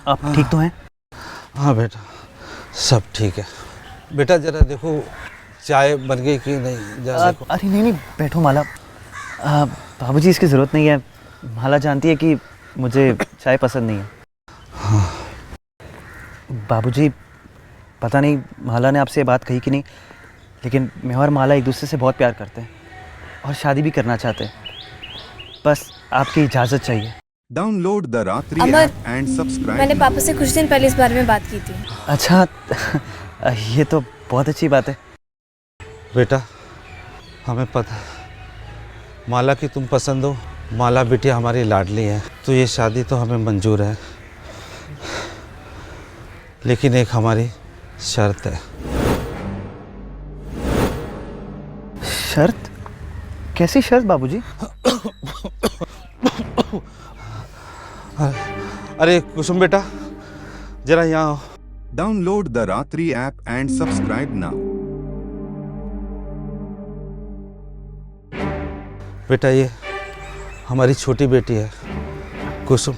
आप ठीक तो हैं? हाँ बेटा, सब ठीक है। बेटा जरा देखो चाय बन गई कि नहीं, जरा देखो। अरे नहीं नहीं, बैठो माला। बाबूजी इसकी ज़रूरत नहीं है। माला जानती है कि मुझे चाय पसंद नहीं है। बाबूजी, पता नहीं माला ने आपसे ये बात कही कि नहीं, लेकिन मैं और माला एक दूसरे से बहुत प्यार करते हैं और शादी भी करना चाहते हैं। बस आपकी इजाज़त चाहिए। डाउनलोड द रात्रि अमर, ऐप एंड सब्सक्राइब। मैंने पापा से कुछ दिन पहले इस बारे में बात की थी। अच्छा, ये तो बहुत अच्छी बात है। बेटा हमें पता है माला की तुम पसंद हो। माला बिटिया हमारी लाडली है, तो ये शादी तो हमें मंजूर है, लेकिन एक हमारी शर्त है। शर्त? कैसी शर्त बाबूजी? अरे कुसुम बेटा जरा यहाँ आओ। डाउनलोड द रात्रि ऐप एंड सब्सक्राइब नाउ। बेटा ये हमारी छोटी बेटी है कुसुम।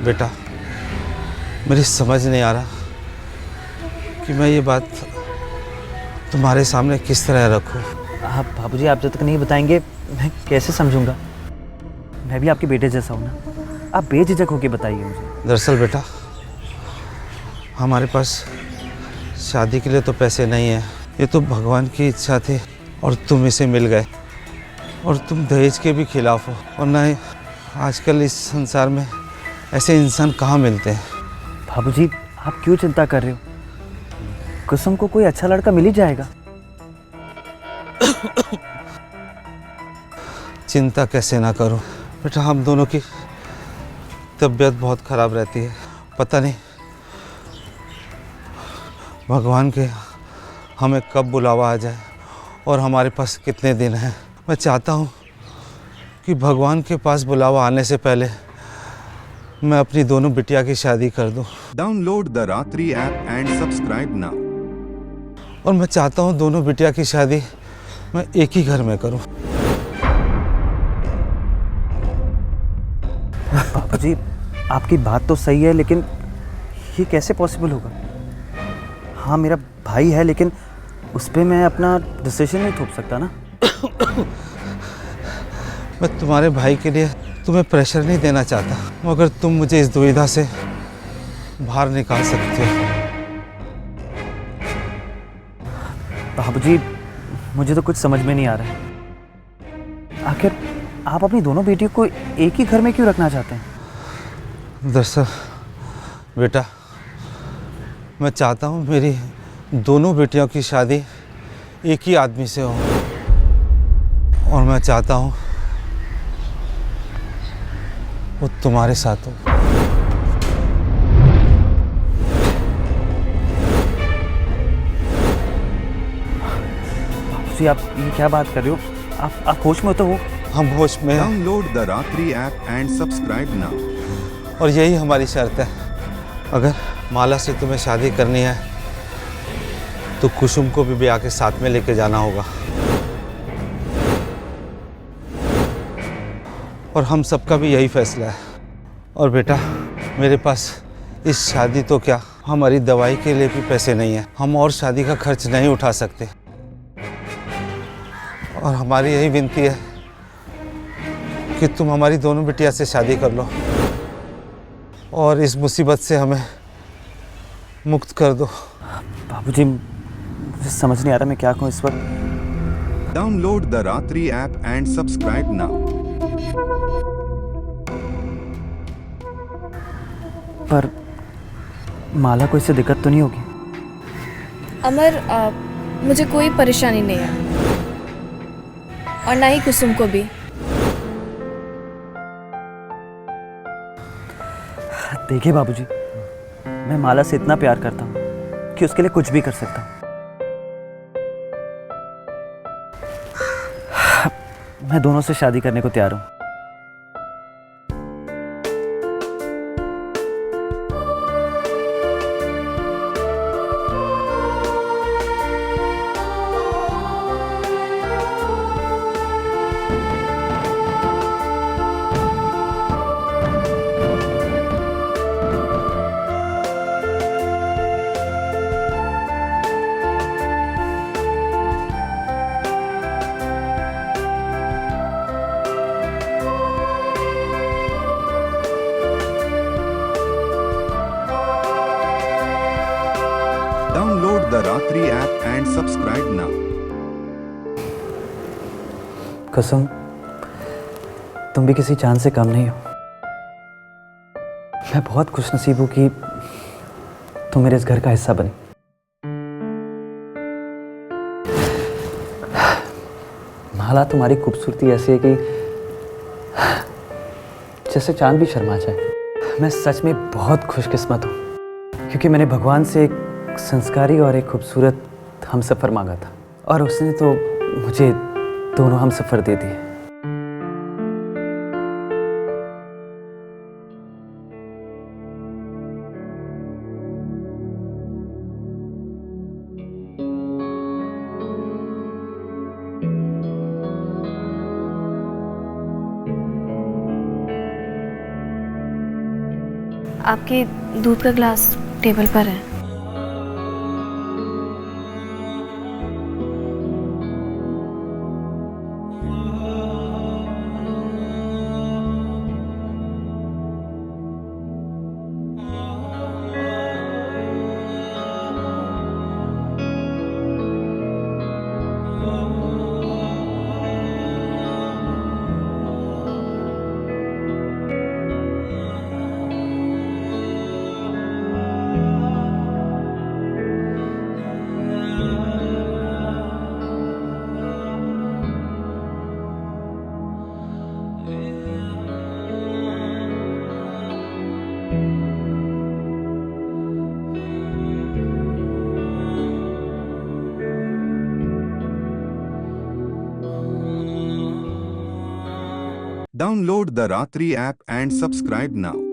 बेटा मेरी समझ नहीं आ रहा कि मैं ये बात तुम्हारे सामने किस तरह रखूं। आप बाबूजी, आप जब तक नहीं बताएंगे मैं कैसे समझूंगा? मैं भी आपके बेटे जैसा हूँ ना। आप बेझिझक होके बताइए मुझे। दरअसल बेटा हमारे पास शादी के लिए तो पैसे नहीं है। ये तो भगवान की इच्छा थी और तुम इसे मिल गए, और तुम दहेज के भी खिलाफ हो। और ना ही आजकल इस संसार में ऐसे इंसान कहाँ मिलते हैं। बाबूजी, आप क्यों चिंता कर रहे हो? कुसुम को कोई अच्छा लड़का मिल ही जाएगा। चिंता कैसे ना करो बेटा, हम दोनों की तबीयत बहुत ख़राब रहती है। पता नहीं भगवान के हमें कब बुलावा आ जाए और हमारे पास कितने दिन हैं। मैं चाहता हूँ कि भगवान के पास बुलावा आने से पहले मैं अपनी दोनों बिटिया की शादी कर दूँ। डाउनलोड द रात्रि ऐप एंड सब्सक्राइब नाउ। और मैं चाहता हूँ दोनों बिटिया की शादी मैं एक ही घर में करूँ। बाबूजी, आपकी बात तो सही है, लेकिन ये कैसे पॉसिबल होगा? हाँ, मेरा भाई है, लेकिन उस पर मैं अपना डिसीजन नहीं थोप सकता ना। मैं तुम्हारे भाई के लिए तुम्हें प्रेशर नहीं देना चाहता, मगर तुम मुझे इस दुविधा से बाहर निकाल सकते हो। बाबूजी, मुझे तो कुछ समझ में नहीं आ रहा है। आखिर आप अपनी दोनों बेटियों को एक ही घर में क्यों रखना चाहते हैं? दरअसल बेटा मैं चाहता हूँ मेरी दोनों बेटियों की शादी एक ही आदमी से हो, और मैं चाहता हूँ वो तुम्हारे साथ हो। बाबूजी, आप ये क्या बात कर रहे हो? आप होश में तो हो? हम होश में हैं, डाउनलोड द रात्रि ऐप एंड सब्सक्राइब नाउ। और यही हमारी शर्त है। अगर माला से तुम्हें शादी करनी है तो कुसुम को भी ब्याह के साथ में लेके जाना होगा। और हम सबका भी यही फैसला है। और बेटा मेरे पास इस शादी तो क्या, हमारी दवाई के लिए भी पैसे नहीं है। हम और शादी का खर्च नहीं उठा सकते, और हमारी यही विनती है कि तुम हमारी दोनों बिटिया से शादी कर लो और इस मुसीबत से हमें मुक्त कर दो। बाबूजी, मुझे समझ नहीं आ रहा मैं क्या कहूँ इस वक्त। डाउनलोड द रात्रि ऐप एंड सब्सक्राइब नाउ। पर माला को इससे दिक्कत तो नहीं होगी? अमर, मुझे कोई परेशानी नहीं है, और ना ही कुसुम को भी। देखिए बाबूजी, मैं माला से इतना प्यार करता हूँ कि उसके लिए कुछ भी कर सकता हूँ। मैं दोनों से शादी करने को तैयार हूँ। the Ratri app and subscribe now. कसम, तुम भी किसी चांद से कम नहीं हो। मैं बहुत खुशनसीब हूँ कि तुम मेरे इस घर का हिस्सा बनी। माला, तुम्हारी खूबसूरती ऐसी है कि जैसे चांद भी शर्मा जाए। मैं सच में बहुत खुशकिस्मत हूँ क्योंकि मैंने भगवान से एक संस्कारी और एक खूबसूरत हमसफ़र मांगा था और उसने तो मुझे दोनों हमसफ़र दे दिए। आपके दूध का ग्लास टेबल पर है। Download the Ratri app and subscribe now.